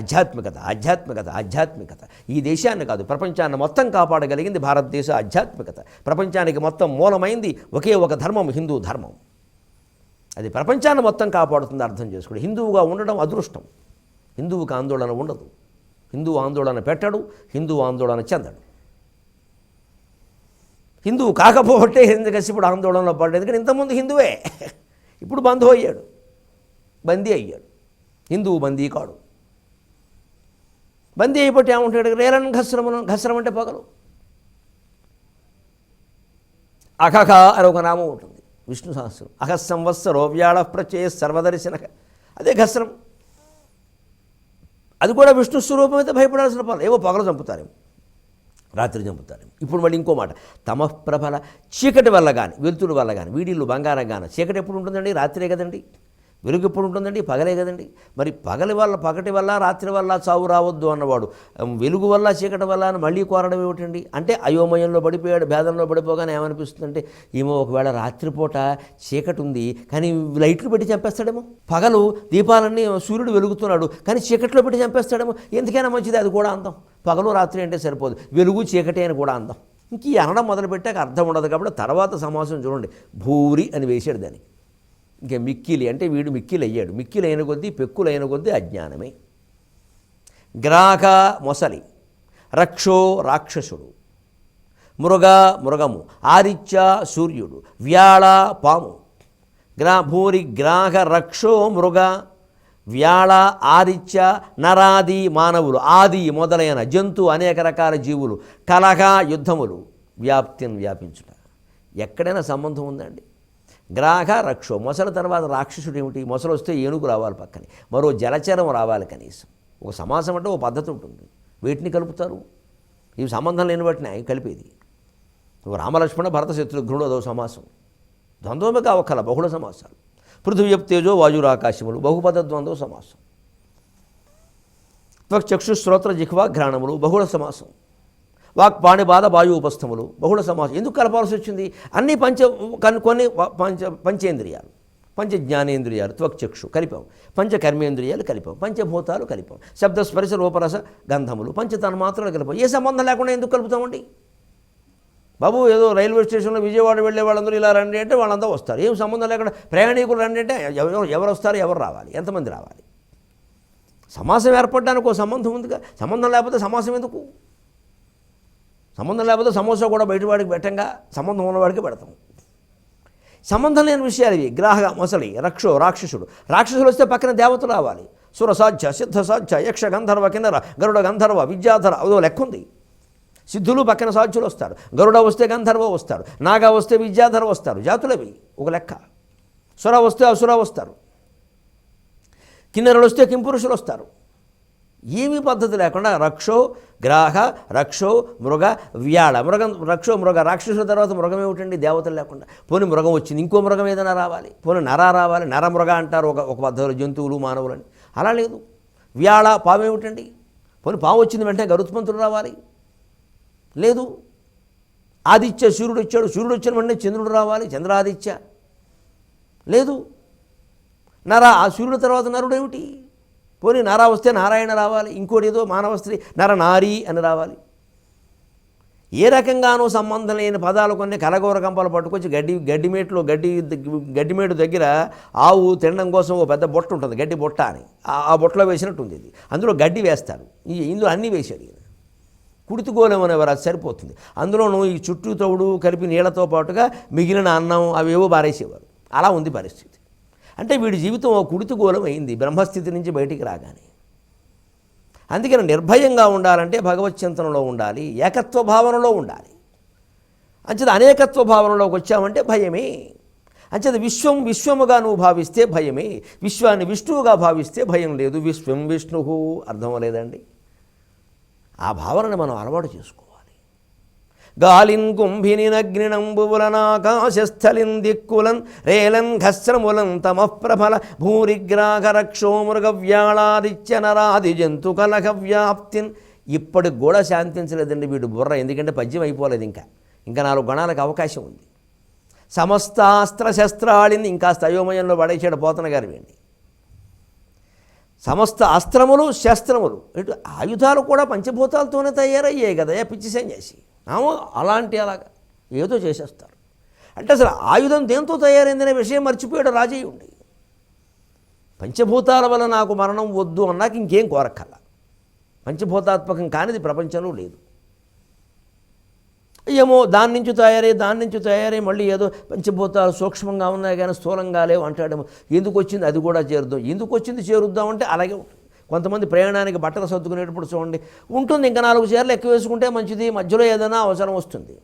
ఆధ్యాత్మికత ఆధ్యాత్మికత ఆధ్యాత్మికత. ఈ దేశాన్ని కాదు ప్రపంచాన్ని మొత్తం కాపాడగలిగింది భారతదేశ ఆధ్యాత్మికత. ప్రపంచానికి మొత్తం మూలమైంది ఒకే ఒక ధర్మం, హిందూ ధర్మం. అది ప్రపంచాన్ని మొత్తం కాపాడుతుంది. అర్థం చేసుకోండి. హిందువుగా ఉండడం అదృష్టం. హిందువుకి ఆందోళన ఉండదు. హిందువు ఆందోళన పెట్టడు, హిందువు ఆందోళన చెందడు. హిందువు కాకపోతే హిరణ్యకశిపుడు ఆందోళనలో పడ్డాడు. ఎందుకంటే ఇంతకుముందు హిందువే, ఇప్పుడు బంధు అయ్యాడు, బందీ అయ్యాడు. హిందువు బందీ కాడు. బందీ అయిపోతే ఏమంటాడు? రేలను ఘస్రమును, ఘస్రం అంటే పగలు. అఖఖ అని ఒక నామం ఉంటుంది విష్ణు సహస్రం. అహ సంవత్సరో వ్యాళ ప్రచయ సర్వదర్శన, అదే ఘస్రం. అది కూడా విష్ణు స్వరూపం అయితే భయపడాల్సిన పనులు. ఏవో పగలు చంపుతారేమో, రాత్రి చంపుతారేమో. ఇప్పుడు మళ్ళీ ఇంకో మాట, తమఃప్రబల, చీకటి వల్ల కానీ వెలుతురు వల్ల కానీ వీడిల్లు బంగారం కానీ. చీకటి ఎప్పుడు ఉంటుందండి? రాత్రే కదండి. వెలుగు ఎప్పుడు ఉంటుందండి? పగలే కదండి. మరి పగటి వల్ల రాత్రి వల్ల చావు రావద్దు అన్నవాడు వెలుగు వల్ల చీకటి వల్ల అని మళ్ళీ కోరడం ఏమిటండి? అంటే అయోమయంలో పడిపోయాడు, భేదంలో పడిపోగానే ఏమనిపిస్తుందంటే, ఏమో ఒకవేళ రాత్రిపూట చీకటి ఉంది కానీ లైట్లు పెట్టి చంపేస్తాడేమో, పగలు దీపాలన్నీ సూర్యుడు వెలుగుతున్నాడు కానీ చీకట్లో పెట్టి చంపేస్తాడేమో. ఎందుకైనా మంచిది, అది కూడా అందం. పగలు రాత్రి అంటే సరిపోదు, వెలుగు చీకటి అని కూడా అందం. ఇంక ఈ అనడం మొదలుపెట్టాక అర్థం ఉండదు. కాబట్టి తర్వాత సమాసం చూడండి, భూరి అని వేసాడు దానికి. ఇంకా మిక్కిలి అంటే వీడు మిక్కిలి అయ్యాడు. మిక్కిలి అయిన కొద్దీ, పెక్కులైన కొద్దీ అజ్ఞానమే. గ్రాక మొసలి, రక్షో రాక్షసుడు, మృగ మృగము, ఆదిత్య సూర్యుడు, వ్యాళ పాము. భూరి గ్రాహ రక్షో మృగ వ్యాళ ఆదిత్య నరాది మానవులు, ఆది మొదలైన జంతు అనేక రకాల జీవులు, కలహ యుద్ధములు, వ్యాప్తిని వ్యాపించుట. ఎక్కడైనా సంబంధం ఉందండి? గ్రాహ రక్షో, మొసల తర్వాత రాక్షసుడు ఏమిటి? మొసలు వస్తే ఏనుగు రావాలి పక్కనే, మరో జలచరం రావాలి కనీసం. ఒక సమాసం అంటే ఒక పద్ధతి ఉంటుంది. వీటిని కలుపుతారు. ఇవి సంబంధం లేని వాటిని కలిపేది. రామలక్ష్మణ భరత శత్రుఘ్నుడు అదో సమాసం. ద్వంద్వమే కావక్కల, బహుళ సమాసాలు. పృథివ్యప్ తేజో వాయురాకాశములు, బహుపద ద్వంద్వ సమాసం. త్వక్చక్షు శ్రోత్ర జిహ్వా ఘ్రాణములు, బహుళ సమాసం. వాక్ పాణిపాద వాయు ఉపస్థములు, బహుళ సమాసం. ఎందుకు కలపాల్సి వచ్చింది? అన్నీ కొన్ని పంచేంద్రియాలు, పంచ జ్ఞానేంద్రియాలు, త్వక్చక్షు కలిపాం, పంచ కర్మేంద్రియాలు కలిపాం, పంచభూతాలు కలిపాం, శబ్ద స్పర్శ రూపరస గంధములు, పంచతన్మాత్రలు కలిపాం. ఏ సంబంధం లేకుండా ఎందుకు కలుపుతామండి? బాబు ఏదో రైల్వే స్టేషన్లో విజయవాడ వెళ్ళే వాళ్ళందరూ ఇలా రండి అంటే వాళ్ళంతా వస్తారు. ఏం సంబంధం లేకుండా ప్రయాణికులు రండి అంటే ఎవరు వస్తారు, ఎవరు రావాలి, ఎంతమంది రావాలి? సమాసం ఏర్పడడానికి ఒక సంబంధం ఉందిగా. సంబంధం లేకపోతే సమాసం ఎందుకు? సంబంధం లేకపోతే సమోసా కూడా బయటవాడికి పెట్టంగా, సంబంధం ఉన్నవాడికి పెడతాం. సంబంధం లేని విషయాలు ఇవి. గ్రాహ మొసలి, రక్షో రాక్షసుడు. రాక్షసులు వస్తే పక్కన దేవతలు రావాలి. సురసాధ్య, సిద్ధసాధ్య, యక్ష గంధర్వ, కిన్నర, గరుడ గంధర్వ, విద్యాధర, అదో లెక్క ఉంది. సిద్ధులు పక్కన సాధ్యులు వస్తారు. గరుడ వస్తే గంధర్వ వస్తారు. నాగా వస్తే విద్యాధర వస్తారు. జాతులవి ఒక లెక్క. సుర వస్తే అసుర వస్తారు. కిన్నెరలు వస్తే కింపురుషులు వస్తారు. ఏమీ పద్ధతి లేకుండా రక్షో గ్రాహ రక్షో మృగ వ్యాళ. మృగం రక్షో మృగ, రాక్షసుల తర్వాత మృగం ఏమిటండి? దేవతలు లేకుండా. పోనీ మృగం వచ్చింది, ఇంకో మృగం ఏదైనా రావాలి. పోనీ నర రావాలి, నర మృగ అంటారు ఒక పద్ధతిలో జంతువులు మానవులని. అలా లేదు. వ్యాళ పాము ఏమిటండి? పోనీ పాము వచ్చింది వెంటనే గరుత్మంతుడు రావాలి, లేదు. ఆదిత్య సూర్యుడు వచ్చాడు, సూర్యుడు వచ్చిన వెంటనే చంద్రుడు రావాలి, చంద్రాదిత్య, లేదు. నర, ఆ సూర్యుడు తర్వాత నరుడు ఏమిటి? పోనీ నర వస్తే నారాయణ రావాలి, ఇంకోటి ఏదో మానవ స్త్రీ నర నారీ అని రావాలి. ఏ రకంగానూ సంబంధం లేని పదాలు కొన్ని కలగూర కంపాలు పట్టుకొచ్చి గడ్డిమేటు దగ్గర ఆవు తినడం కోసం ఒక పెద్ద బొట్ట ఉంటుంది, గడ్డి బొట్ట అని. ఆ బొట్టలో వేసినట్టుంది ఇది. అందులో గడ్డి వేస్తారు. ఇందులో అన్నీ వేసాడు ఈయన. కుడితిగోళం అనేవారు, అది సరిపోతుంది. అందులోనూ ఈ చుట్టూ తౌడు కలిపి నీళ్లతో పాటుగా మిగిలిన అన్నం అవేవో బారేసేవారు. అలా ఉంది పరిస్థితి. అంటే వీడి జీవితం ఓ కుడితిగోళం అయింది బ్రహ్మస్థితి నుంచి బయటికి రాగానే. అందుకని నిర్భయంగా ఉండాలంటే భగవత్ చింతనలో ఉండాలి, ఏకత్వ భావనలో ఉండాలి. అంచేది అనేకత్వ భావనలోకి వచ్చామంటే భయమే. అంచేది విశ్వం విశ్వముగా నువ్వు భావిస్తే భయమే, విశ్వాన్ని విష్ణువుగా భావిస్తే భయం లేదు. విశ్వం విష్ణు అర్థం లేదండి. ఆ భావనను మనం అలవాటు చేసుకోవాలి. గాలిన్ కుంభిని నగ్నినంబువులనాకాశస్థలిన్ దిక్కులన్ రేలన్ ఘస్రములన్ తమఃప్రఫల భూరిగ్రాహ రక్షో మృగవ్యాళాదిత్య నరాది జంతు కలహ వ్యాప్తిన్. ఇప్పటికి కూడా శాంతించలేదండి వీడు బుర్ర. ఎందుకంటే పద్యం అయిపోలేదు. ఇంకా 4 గణాలకు అవకాశం ఉంది. సమస్తాస్త్ర శస్త్రాళిని ఇంకాస్త అయోమయంలో పడేసాడు పోతన గారు. వీడిని సమస్త అస్త్రములు శస్త్రములు ఇటు ఆయుధాలు కూడా పంచభూతాలతోనే తయారయ్యాయి కదా పిచ్చి సన్యాసి. అలాంటి అలాగా ఏదో చేసేస్తారు. అంటే అసలు ఆయుధం దేంతో తయారైందనే విషయం మర్చిపోయాడు రాజేయుండి. పంచభూతాల వల్ల నాకు మరణం వద్దు అన్నాక ఇంకేం కోరక్కల. పంచభూతాత్మకం కానిది ప్రపంచంలో లేదు. ఏమో దాని నుంచి తయారై మళ్ళీ ఏదో పంచభూతాలు సూక్ష్మంగా ఉన్నాయి కానీ స్థూలంగా లేవు అంటాడేమో. ఎందుకు వచ్చింది అది కూడా చేరుద్దాం, ఎందుకు వచ్చింది చేరుద్దామంటే అలాగే ఉంటుంది. కొంతమంది ప్రయాణానికి బట్టలు సర్దుకునేటప్పుడు చూడండి ఉంటుంది, ఇంకా 4 చీరలు ఎక్కువ వేసుకుంటే మంచిది, మధ్యలో ఏదైనా అవసరం వస్తుంది.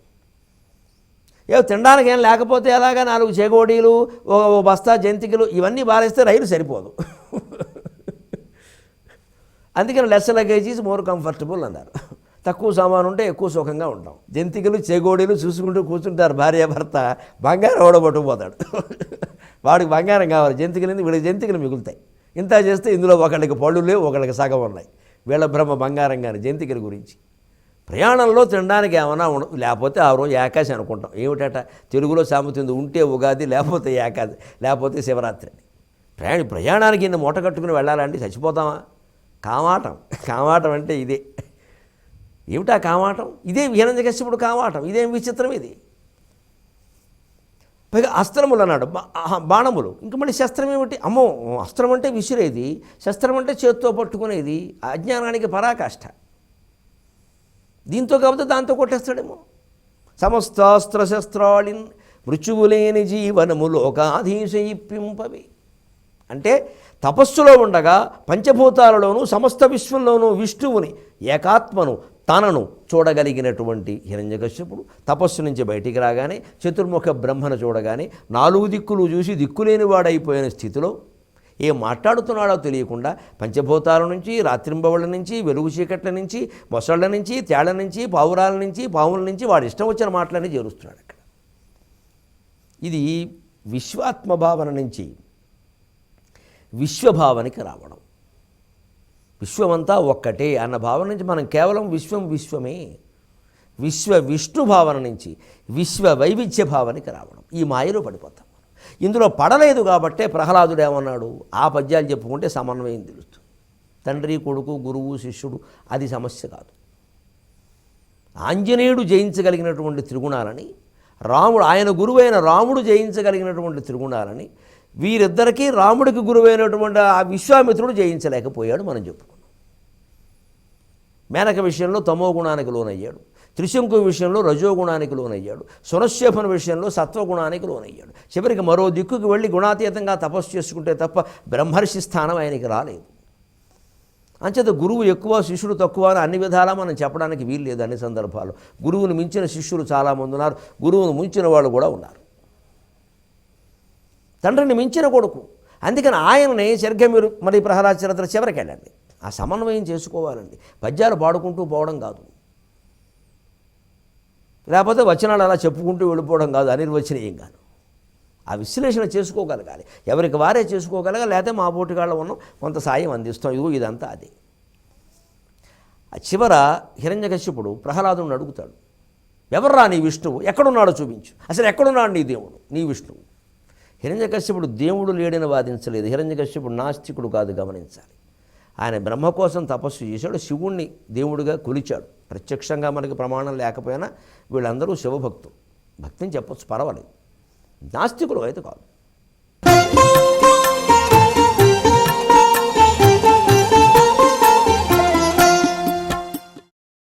తినడానికి ఏం లేకపోతే ఎలాగా 4 చేగోడీలు, ఓ బస్తా జంతికలు ఇవన్నీ బారేస్తే రైలు సరిపోదు. అందుకని less luggage is more comfortable అన్నారు. తక్కువ సామాను ఉంటే ఎక్కువ సుఖంగా ఉంటాం. జంతికలు చేగోడీలు చూసుకుంటూ కూర్చుంటారు భార్య భర్త, బంగారం ఓడబట్టుకుపోతాడు. వాడికి బంగారం కావాలి, జంతికలు వీడికి జంతికలు మిగులుతాయి. ఇంత చేస్తే ఇందులో ఒకళ్ళకి పళ్ళు లేవు, ఒకళ్ళకి సగం ఉన్నాయి. వీళ్ళ బ్రహ్మ బంగారం కానీ జంతికల గురించి. ప్రయాణంలో తినడానికి ఏమైనా ఉండదు, లేకపోతే ఆ రోజు ఏకాశి అనుకుంటాం. ఏమిటట తెలుగులో సామెత ఉంది, ఉంటే ఉగాది లేకపోతే ఏకాది లేకపోతే శివరాత్రి అని. ప్రయాణానికి ఇన్ని మూట కట్టుకుని వెళ్ళాలంటే చచ్చిపోతామా? కామాటం అంటే ఇదే. ఏమిటా కామాటం? ఇదే హిరణ్యకశ్యపుడు కామాటం. ఇదేం విచిత్రం ఇది. పైగా అస్త్రములు అన్నాడు, బాణములు. ఇంక మళ్ళీ శస్త్రం ఏమిటి? అమ్మో, అస్త్రం అంటే విసిరేది, శస్త్రం అంటే చేత్తో పట్టుకునేది. అజ్ఞానానికి పరాకాష్ఠ. దీంతో కాకపోతే దాంతో కొట్టేస్తాడేమో. సమస్తాస్త్రశస్త్రాళిన్ మృత్యువులేని జీవనము లోకాధీశయిప్పింపవి. అంటే తపస్సులో ఉండగా పంచభూతాలలోనూ సమస్త విశ్వంలోనూ విష్ణువుని ఏకాత్మను తనను చూడగలిగినటువంటి హిరణ్యకశ్యపుడు తపస్సు నుంచి బయటికి రాగానే చతుర్ముఖ బ్రహ్మను చూడగానే 4 దిక్కులు చూసి దిక్కులేని వాడైపోయిన స్థితిలో ఏం మాట్లాడుతున్నాడో తెలియకుండా పంచభూతాల నుంచి, రాత్రింబవళ్ళ నుంచి, వెలుగు చీకట్ల నుంచి, మొసళ్ళ నుంచి, తేళ్ల నుంచి, పావురాల నుంచి, పాముల నుంచి వాడు ఇష్టం వచ్చిన మాటలన్నీ చేరుస్తున్నాడు అక్కడ. ఇది విశ్వాత్మభావన నుంచి విశ్వభావనకి రావడం. విశ్వమంతా ఒక్కటే అన్న భావన నుంచి మనం కేవలం విశ్వమే, విష్ణు భావన నుంచి విశ్వ వైవిధ్య భావనకి రావడం. ఈ మాయలో పడిపోతాం. ఇందులో పడలేదు కాబట్టే ప్రహ్లాదుడు ఏమన్నాడు? ఆ పద్యాలు చెప్పుకుంటే సమన్వయం తెలుస్తుంది. తండ్రి కొడుకు గురువు శిష్యుడు అది సమస్య కాదు. ఆంజనేయుడు జయించగలిగినటువంటి త్రిగుణాలని, ఆయన గురువైన రాముడు జయించగలిగినటువంటి త్రిగుణాలని, వీరిద్దరికీ రాముడికి గురువైనటువంటి ఆ విశ్వామిత్రుడు జయించలేకపోయాడు. మనం చెప్పుకున్నాం. మేనక విషయంలో తమో గుణానికి లోనయ్యాడు, త్రిశంకు విషయంలో రజోగుణానికి లోనయ్యాడు, సునశ్చేపన విషయంలో సత్వగుణానికి లోనయ్యాడు. చివరికి మరో దిక్కుకు వెళ్ళి గుణాతీతంగా తపస్సు చేసుకుంటే తప్ప బ్రహ్మర్షి స్థానం ఆయనకి రాలేదు. అంచేత గురువు ఎక్కువ శిష్యుడు తక్కువ అని అన్ని విధాలా మనం చెప్పడానికి వీలు లేదు. అన్ని సందర్భాల్లో గురువును మించిన శిష్యులు చాలామంది ఉన్నారు, గురువును మించిన వాళ్ళు కూడా ఉన్నారు. తండ్రిని మించిన కొడుకు. అందుకని ఆయనని సరిగ్గా మీరు మరి ప్రహ్లాద చరిత్ర చివరికి వెళ్ళండి, ఆ సమన్వయం చేసుకోవాలండి. పద్యాలు పాడుకుంటూ పోవడం కాదు, లేకపోతే వచనాలు అలా చెప్పుకుంటూ వెళ్ళిపోవడం కాదు, అనిర్వచనీయం కాదు. ఆ విశ్లేషణ చేసుకోగలగాలి, ఎవరికి వారే చేసుకోగలగాలి. లేకపోతే మా పోటీగాళ్ళ ఉన్నాం, కొంత సాయం అందిస్తాం, ఇదంతా అది. ఆ చివర హిరణ్యకశ్యపుడు ప్రహ్లాదుని అడుగుతాడు, ఎవర్రా నీ విష్ణువు, ఎక్కడున్నాడో చూపించు, అసలు ఎక్కడున్నాడు నీ దేవుడు, నీ విష్ణువు. హిరణ్యకశ్యపుడు దేవుడు లేడని వాదించలేదు. హిరణ్యకశ్యపుడు నాస్తికుడు కాదు, గమనించాలి. ఆయన బ్రహ్మ కోసం తపస్సు చేశాడు, శివుణ్ణి దేవుడిగా కొలిచాడు. ప్రత్యక్షంగా మనకి ప్రమాణం లేకపోయినా వీళ్ళందరూ శివభక్తులు, భక్తిని చెప్పొచ్చు, పర్వాలేదు. నాస్తికులు అయితే కాదు.